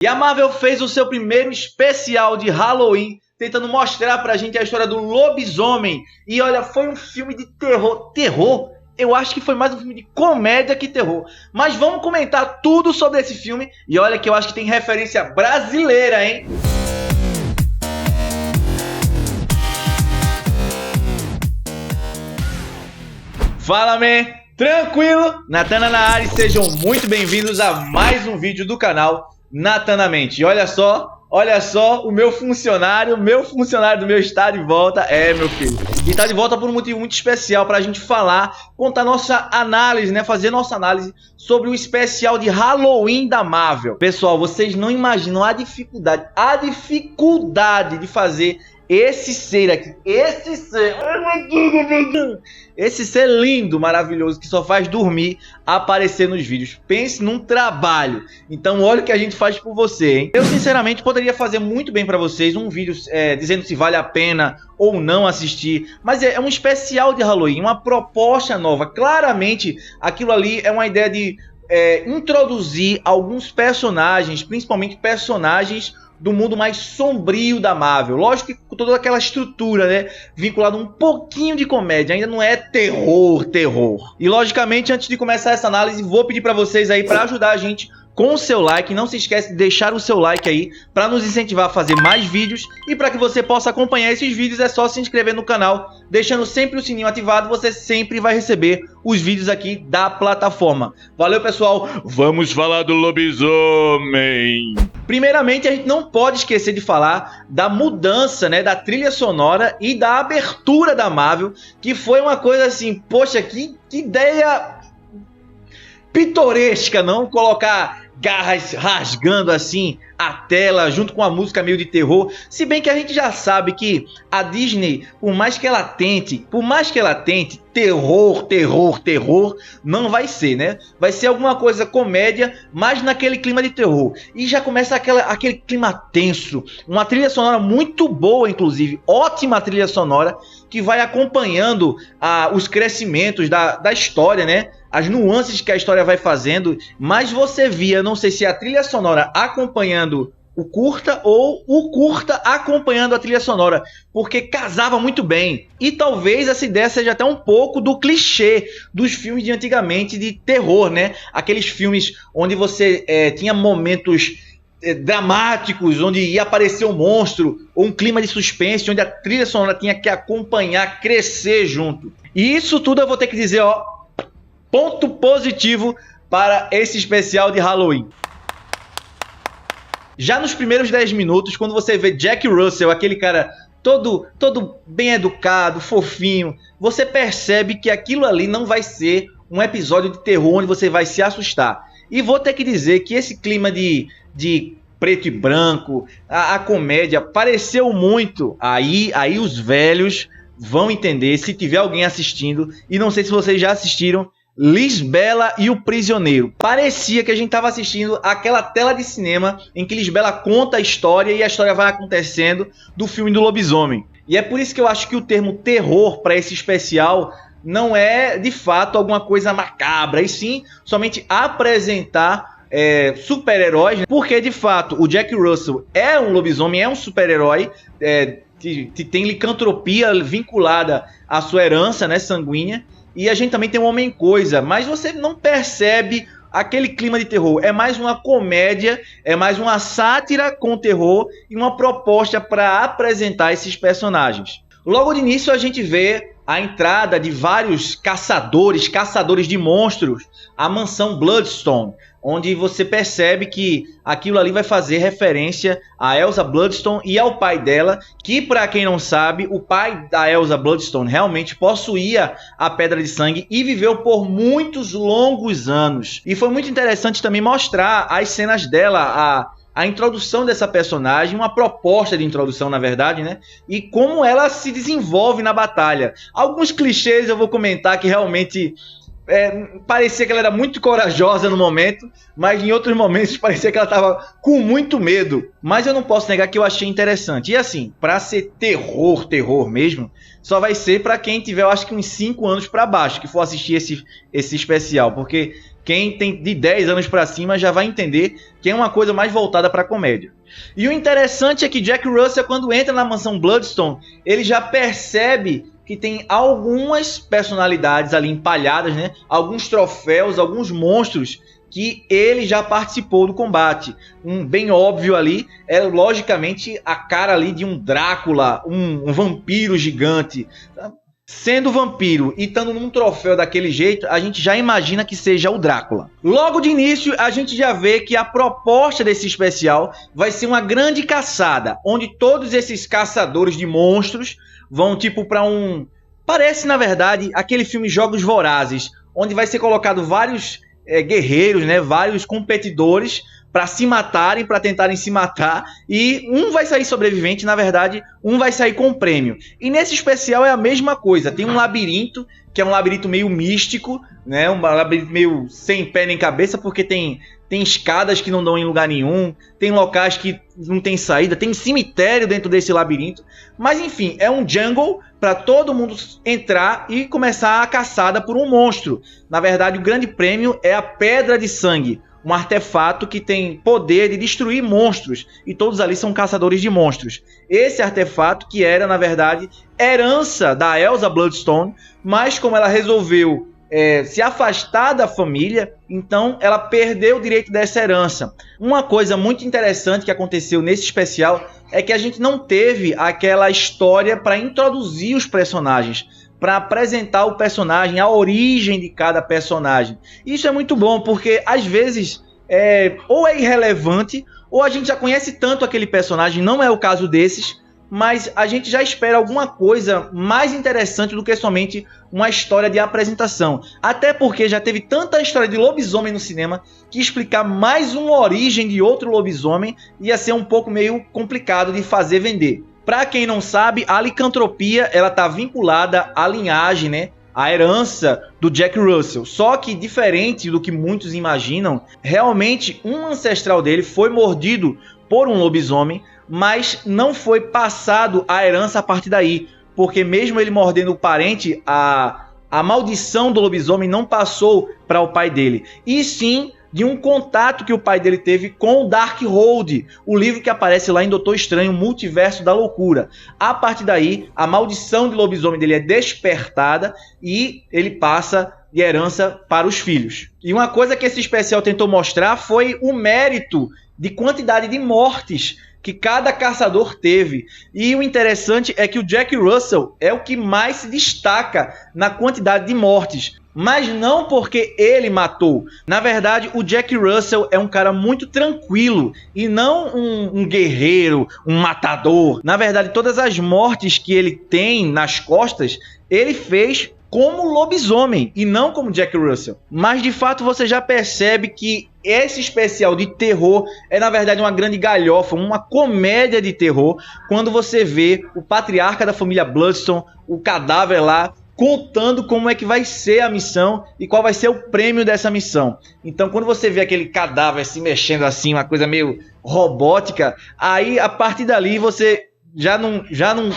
E a Marvel fez o seu primeiro especial de Halloween, tentando mostrar pra gente a história do lobisomem. E olha, foi um filme de terror. Terror? Eu acho que foi mais um filme de comédia que terror. Mas vamos comentar tudo sobre esse filme. E olha que eu acho que tem referência brasileira, hein? Fala, man! Tranquilo? Natana na área, sejam muito bem-vindos a mais um vídeo do canal Natanamente. E olha só, o meu funcionário do meu está de volta. É, meu filho. E está de volta por um motivo muito especial para a gente falar, contar nossa análise, né? Fazer nossa análise sobre o especial de Halloween da Marvel. Pessoal, vocês não imaginam a dificuldade de fazer esse ser aqui, esse ser lindo, maravilhoso, que só faz dormir, aparecer nos vídeos. Pense num trabalho. Então olha o que a gente faz por você, hein? Eu sinceramente poderia fazer muito bem pra vocês um vídeo dizendo se vale a pena ou não assistir. Mas é um especial de Halloween, uma proposta nova. Claramente aquilo ali é uma ideia de introduzir alguns personagens, principalmente personagens do mundo mais sombrio da Marvel. Lógico que com toda aquela estrutura, né, vinculada um pouquinho de comédia, ainda não é terror. E logicamente, antes de começar essa análise, vou pedir para vocês aí para ajudar a gente com o seu like. Não se esquece de deixar o seu like aí para nos incentivar a fazer mais vídeos, e para que você possa acompanhar esses vídeos é só se inscrever no canal, deixando sempre o sininho ativado. Você sempre vai receber os vídeos aqui da plataforma. Valeu, pessoal, vamos falar do lobisomem. Primeiramente, a gente não pode esquecer de falar da mudança, né, da trilha sonora e da abertura da Marvel, que foi uma coisa assim, poxa, que ideia pitoresca, não? Colocar garras rasgando assim a tela junto com a música meio de terror. Se bem que a gente já sabe que a Disney, por mais que ela tente, terror não vai ser, né? Vai ser alguma coisa comédia, mas naquele clima de terror. E já começa aquele clima tenso, uma trilha sonora muito boa, inclusive, ótima trilha sonora, que vai acompanhando os crescimentos da história, né? As nuances que a história vai fazendo, mas você via, não sei se a trilha sonora acompanhando o curta ou o curta acompanhando a trilha sonora, porque casava muito bem. E talvez essa ideia seja até um pouco do clichê dos filmes de antigamente de terror, né? Aqueles filmes onde você tinha momentos dramáticos, onde ia aparecer um monstro, ou um clima de suspense, onde a trilha sonora tinha que acompanhar, crescer junto. E isso tudo eu vou ter que dizer, ó, ponto positivo para esse especial de Halloween. Já nos primeiros 10 minutos, quando você vê Jack Russell, aquele cara todo bem educado, fofinho, você percebe que aquilo ali não vai ser um episódio de terror onde você vai se assustar. E vou ter que dizer que esse clima de preto e branco, a comédia, pareceu muito. Aí os velhos vão entender, se tiver alguém assistindo, e não sei se vocês já assistiram, Lisbela e o Prisioneiro. Parecia que a gente estava assistindo aquela tela de cinema em que Lisbela conta a história e a história vai acontecendo do filme do lobisomem. E é por isso que eu acho que o termo terror para esse especial não é de fato alguma coisa macabra, e sim somente apresentar super-heróis, porque de fato o Jack Russell é um lobisomem, é um super-herói que tem licantropia vinculada à sua herança, né, sanguínea. E a gente também tem um Homem-Coisa, mas você não percebe aquele clima de terror. É mais uma comédia, é mais uma sátira com terror e uma proposta para apresentar esses personagens. Logo de início a gente vê a entrada de vários caçadores de monstros, a mansão Bloodstone, onde você percebe que aquilo ali vai fazer referência a Elsa Bloodstone e ao pai dela, que, para quem não sabe, o pai da Elsa Bloodstone realmente possuía a Pedra de Sangue e viveu por muitos longos anos. E foi muito interessante também mostrar as cenas dela, a introdução dessa personagem, uma proposta de introdução, na verdade, né? E como ela se desenvolve na batalha. Alguns clichês eu vou comentar que realmente parecia que ela era muito corajosa no momento, mas em outros momentos parecia que ela estava com muito medo. Mas eu não posso negar que eu achei interessante. E assim, para ser terror mesmo, só vai ser para quem tiver, eu acho que uns 5 anos para baixo, que for assistir esse especial, porque quem tem de 10 anos para cima já vai entender que é uma coisa mais voltada para comédia. E o interessante é que Jack Russell, quando entra na mansão Bloodstone, ele já percebe que tem algumas personalidades ali empalhadas, né? Alguns troféus, alguns monstros que ele já participou do combate. Um bem óbvio ali é, logicamente, a cara ali de um Drácula, um vampiro gigante. Sendo vampiro e estando num troféu daquele jeito, a gente já imagina que seja o Drácula. Logo de início, a gente já vê que a proposta desse especial vai ser uma grande caçada, onde todos esses caçadores de monstros vão tipo para um... Parece, na verdade, aquele filme Jogos Vorazes, onde vai ser colocado vários guerreiros, né, vários competidores para se matarem, para tentarem se matar, e um vai sair sobrevivente, na verdade, um vai sair com prêmio. E nesse especial é a mesma coisa, tem um labirinto, que é um labirinto meio místico, né, um labirinto meio sem pé nem cabeça, porque tem escadas que não dão em lugar nenhum, tem locais que não tem saída, tem cemitério dentro desse labirinto, mas enfim, é um jungle para todo mundo entrar e começar a caçada por um monstro. Na verdade, o grande prêmio é a Pedra de Sangue, um artefato que tem poder de destruir monstros, e todos ali são caçadores de monstros. Esse artefato que era, na verdade, herança da Elsa Bloodstone, mas como ela resolveu se afastar da família, então ela perdeu o direito dessa herança. Uma coisa muito interessante que aconteceu nesse especial é que a gente não teve aquela história para introduzir os personagens, para apresentar o personagem, a origem de cada personagem. Isso é muito bom, porque às vezes ou é irrelevante, ou a gente já conhece tanto aquele personagem, não é o caso desses, mas a gente já espera alguma coisa mais interessante do que somente uma história de apresentação. Até porque já teve tanta história de lobisomem no cinema que explicar mais uma origem de outro lobisomem ia ser um pouco meio complicado de fazer vender. Para quem não sabe, a licantropia ela está vinculada à linhagem, né? A herança do Jack Russell. Só que, diferente do que muitos imaginam, realmente um ancestral dele foi mordido por um lobisomem, mas não foi passado a herança a partir daí, porque mesmo ele mordendo o parente, a maldição do lobisomem não passou para o pai dele, e sim de um contato que o pai dele teve com o Darkhold, o livro que aparece lá em Doutor Estranho, Multiverso da Loucura. A partir daí, a maldição de lobisomem dele é despertada e ele passa de herança para os filhos. E uma coisa que esse especial tentou mostrar foi o mérito de quantidade de mortes que cada caçador teve. E o interessante é que o Jack Russell é o que mais se destaca na quantidade de mortes, mas não porque ele matou. Na verdade, o Jack Russell é um cara muito tranquilo e não um guerreiro, um matador. Na verdade, todas as mortes que ele tem nas costas, ele fez como lobisomem e não como Jack Russell. Mas de fato você já percebe que esse especial de terror é na verdade uma grande galhofa, uma comédia de terror, quando você vê o patriarca da família Bloodstone, o cadáver lá, contando como é que vai ser a missão e qual vai ser o prêmio dessa missão. Então quando você vê aquele cadáver se mexendo assim, uma coisa meio robótica, aí a partir dali você já não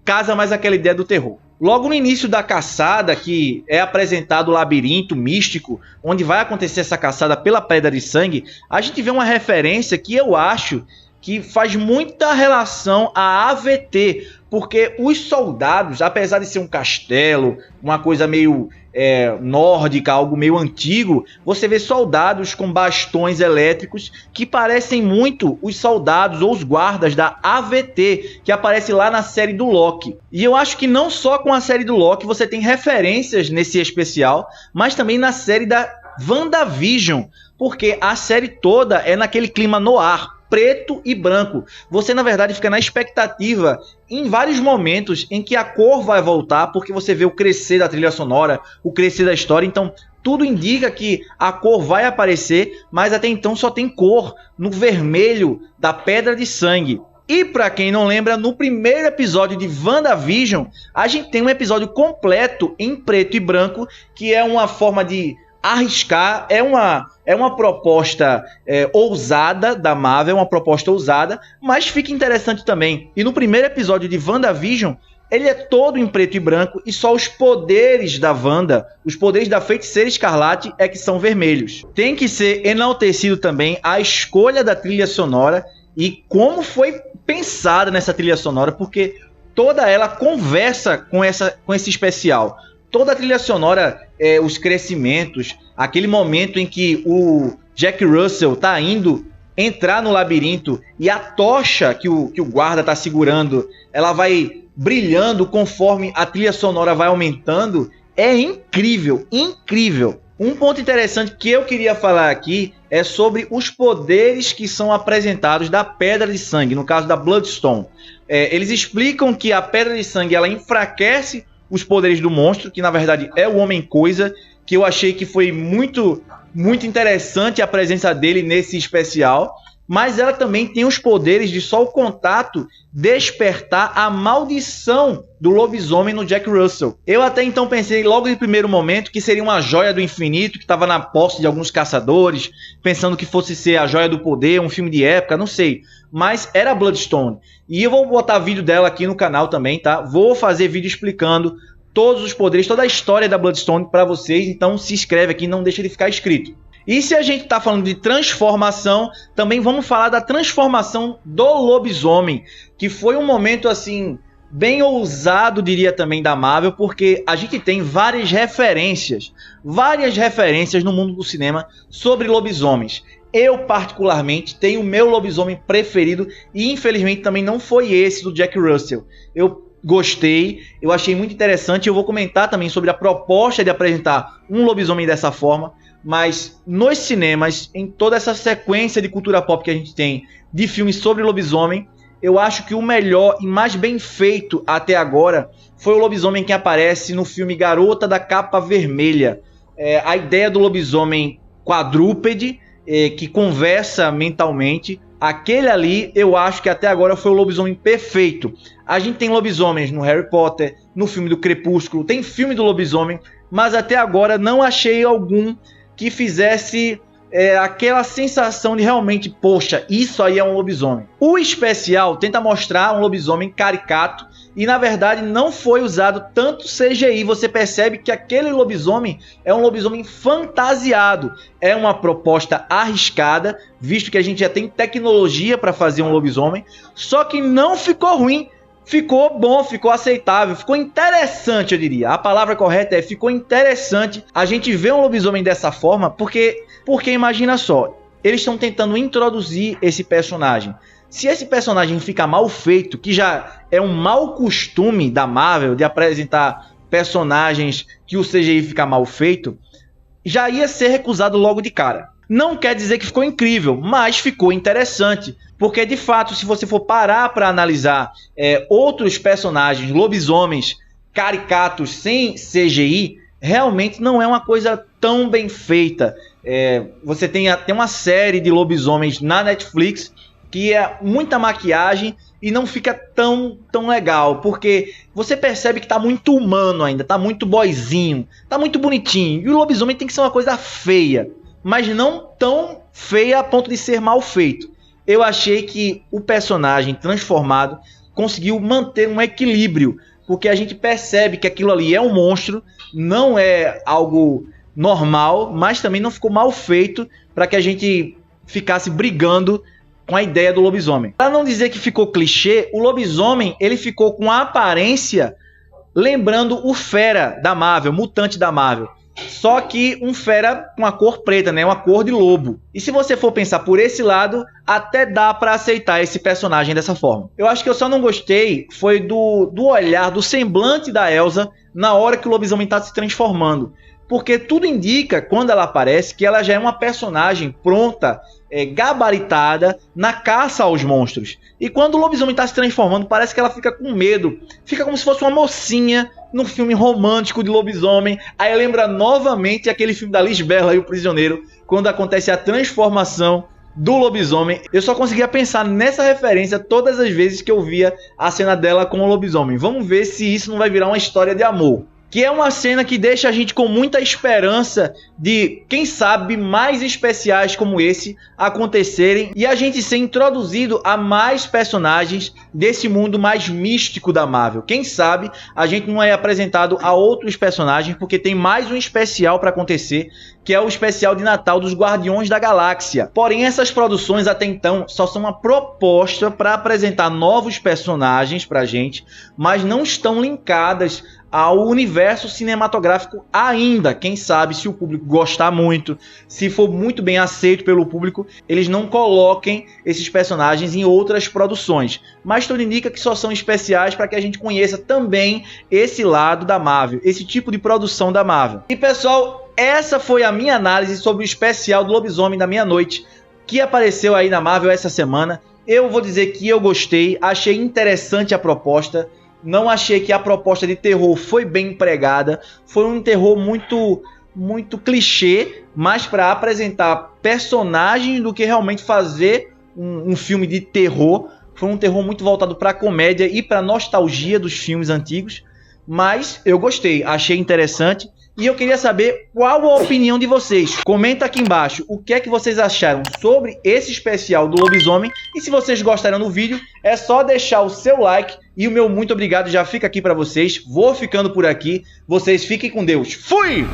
casa mais aquela ideia do terror. Logo no início da caçada, que é apresentado o labirinto místico, onde vai acontecer essa caçada pela Pedra de Sangue, a gente vê uma referência que eu acho que faz muita relação à AVT, porque os soldados, apesar de ser um castelo, uma coisa meio nórdica, algo meio antigo, você vê soldados com bastões elétricos que parecem muito os soldados ou os guardas da AVT, que aparece lá na série do Loki. E eu acho que não só com a série do Loki você tem referências nesse especial, mas também na série da WandaVision, porque a série toda é naquele clima noir, preto e branco. Você, na verdade, fica na expectativa em vários momentos em que a cor vai voltar, porque você vê o crescer da trilha sonora, o crescer da história, então tudo indica que a cor vai aparecer, mas até então só tem cor no vermelho da Pedra de Sangue. E pra quem não lembra, no primeiro episódio de WandaVision, a gente tem um episódio completo em preto e branco, que é uma forma de arriscar, é uma proposta ousada da Marvel, uma proposta ousada, mas fica interessante também. E no primeiro episódio de WandaVision, ele é todo em preto e branco e só os poderes da Wanda, os poderes da Feiticeira Escarlate é que são vermelhos. Tem que ser enaltecido também a escolha da trilha sonora e como foi pensada nessa trilha sonora, porque toda ela conversa com esse especial. Toda a trilha sonora, os crescimentos, aquele momento em que o Jack Russell tá indo entrar no labirinto e a tocha que o guarda tá segurando, ela vai brilhando conforme a trilha sonora vai aumentando, é incrível, incrível. Um ponto interessante que eu queria falar aqui é sobre os poderes que são apresentados da Pedra de Sangue, no caso da Bloodstone. Eles explicam que a Pedra de Sangue ela enfraquece os poderes do monstro, que na verdade é o Homem-Coisa, que eu achei que foi muito, muito interessante a presença dele nesse especial. Mas ela também tem os poderes de só o contato despertar a maldição do lobisomem no Jack Russell. Eu até então pensei logo de primeiro momento que seria uma joia do infinito que estava na posse de alguns caçadores, pensando que fosse ser a joia do poder, um filme de época, não sei. Mas era a Bloodstone. E eu vou botar vídeo dela aqui no canal também, tá? Vou fazer vídeo explicando todos os poderes, toda a história da Bloodstone para vocês. Então se inscreve aqui, não deixa de ficar inscrito. E se a gente está falando de transformação, também vamos falar da transformação do lobisomem, que foi um momento assim bem ousado, diria também, da Marvel, porque a gente tem várias referências no mundo do cinema sobre lobisomens. Eu particularmente tenho o meu lobisomem preferido e infelizmente também não foi esse do Jack Russell. Eu gostei, eu achei muito interessante, eu vou comentar também sobre a proposta de apresentar um lobisomem dessa forma. Mas nos cinemas, em toda essa sequência de cultura pop que a gente tem de filmes sobre lobisomem, eu acho que o melhor e mais bem feito até agora foi o lobisomem que aparece no filme Garota da Capa Vermelha. A ideia do lobisomem quadrúpede, que conversa mentalmente, aquele ali eu acho que até agora foi o lobisomem perfeito. A gente tem lobisomens no Harry Potter, no filme do Crepúsculo, tem filme do lobisomem, mas até agora não achei algum que fizesse aquela sensação de realmente, poxa, isso aí é um lobisomem. O especial tenta mostrar um lobisomem caricato e na verdade não foi usado tanto CGI. Você percebe que aquele lobisomem é um lobisomem fantasiado. É uma proposta arriscada, visto que a gente já tem tecnologia para fazer um lobisomem, só que não ficou ruim. Ficou bom, ficou aceitável, ficou interessante, eu diria. A palavra correta é ficou interessante a gente ver um lobisomem dessa forma, porque imagina só, eles estão tentando introduzir esse personagem. Se esse personagem fica mal feito, que já é um mau costume da Marvel de apresentar personagens que o CGI fica mal feito, já ia ser recusado logo de cara. Não quer dizer que ficou incrível, mas ficou interessante. Porque, de fato, se você for parar para analisar outros personagens, lobisomens, caricatos, sem CGI, realmente não é uma coisa tão bem feita. Você tem até uma série de lobisomens na Netflix que é muita maquiagem e não fica tão legal. Porque você percebe que está muito humano ainda, está muito boyzinho, está muito bonitinho. E o lobisomem tem que ser uma coisa feia, mas não tão feia a ponto de ser mal feito. Eu achei que o personagem transformado conseguiu manter um equilíbrio, porque a gente percebe que aquilo ali é um monstro, não é algo normal, mas também não ficou mal feito para que a gente ficasse brigando com a ideia do lobisomem. Para não dizer que ficou clichê, o lobisomem ele ficou com a aparência lembrando o Fera da Marvel, mutante da Marvel. Só que um fera com a cor preta, né? Uma cor de lobo. E se você for pensar por esse lado, até dá pra aceitar esse personagem dessa forma. Eu acho que eu só não gostei foi do olhar, do semblante da Elsa na hora que o lobisomem tá se transformando. Porque tudo indica, quando ela aparece, que ela já é uma personagem pronta, gabaritada, na caça aos monstros. E quando o lobisomem tá se transformando, parece que ela fica com medo. Fica como se fosse uma mocinha num filme romântico de lobisomem. Aí lembra novamente aquele filme da Lisbela e o Prisioneiro, quando acontece a transformação do lobisomem. Eu só conseguia pensar nessa referência todas as vezes que eu via a cena dela com o lobisomem. Vamos ver se isso não vai virar uma história de amor. Que é uma cena que deixa a gente com muita esperança de, quem sabe, mais especiais como esse acontecerem e a gente ser introduzido a mais personagens desse mundo mais místico da Marvel. Quem sabe a gente não é apresentado a outros personagens, porque tem mais um especial para acontecer, que é o especial de Natal dos Guardiões da Galáxia. Porém, essas produções até então só são uma proposta para apresentar novos personagens pra gente, mas não estão linkadas ao universo cinematográfico ainda. Quem sabe, se o público gostar muito, se for muito bem aceito pelo público, eles não coloquem esses personagens em outras produções. Mas tudo indica que só são especiais para que a gente conheça também esse lado da Marvel, esse tipo de produção da Marvel. E pessoal, essa foi a minha análise sobre o especial do Lobisomem da Meia-Noite, que apareceu aí na Marvel essa semana. Eu vou dizer que eu gostei, achei interessante a proposta. Não achei que a proposta de terror foi bem empregada. Foi um terror muito clichê, mais para apresentar personagens do que realmente fazer um filme de terror. Foi um terror muito voltado para comédia e para nostalgia dos filmes antigos. Mas eu gostei, achei interessante. E eu queria saber qual a opinião de vocês. Comenta aqui embaixo o que é que vocês acharam sobre esse especial do Lobisomem. E se vocês gostaram do vídeo, é só deixar o seu like. E o meu muito obrigado já fica aqui para vocês. Vou ficando por aqui. Vocês fiquem com Deus. Fui!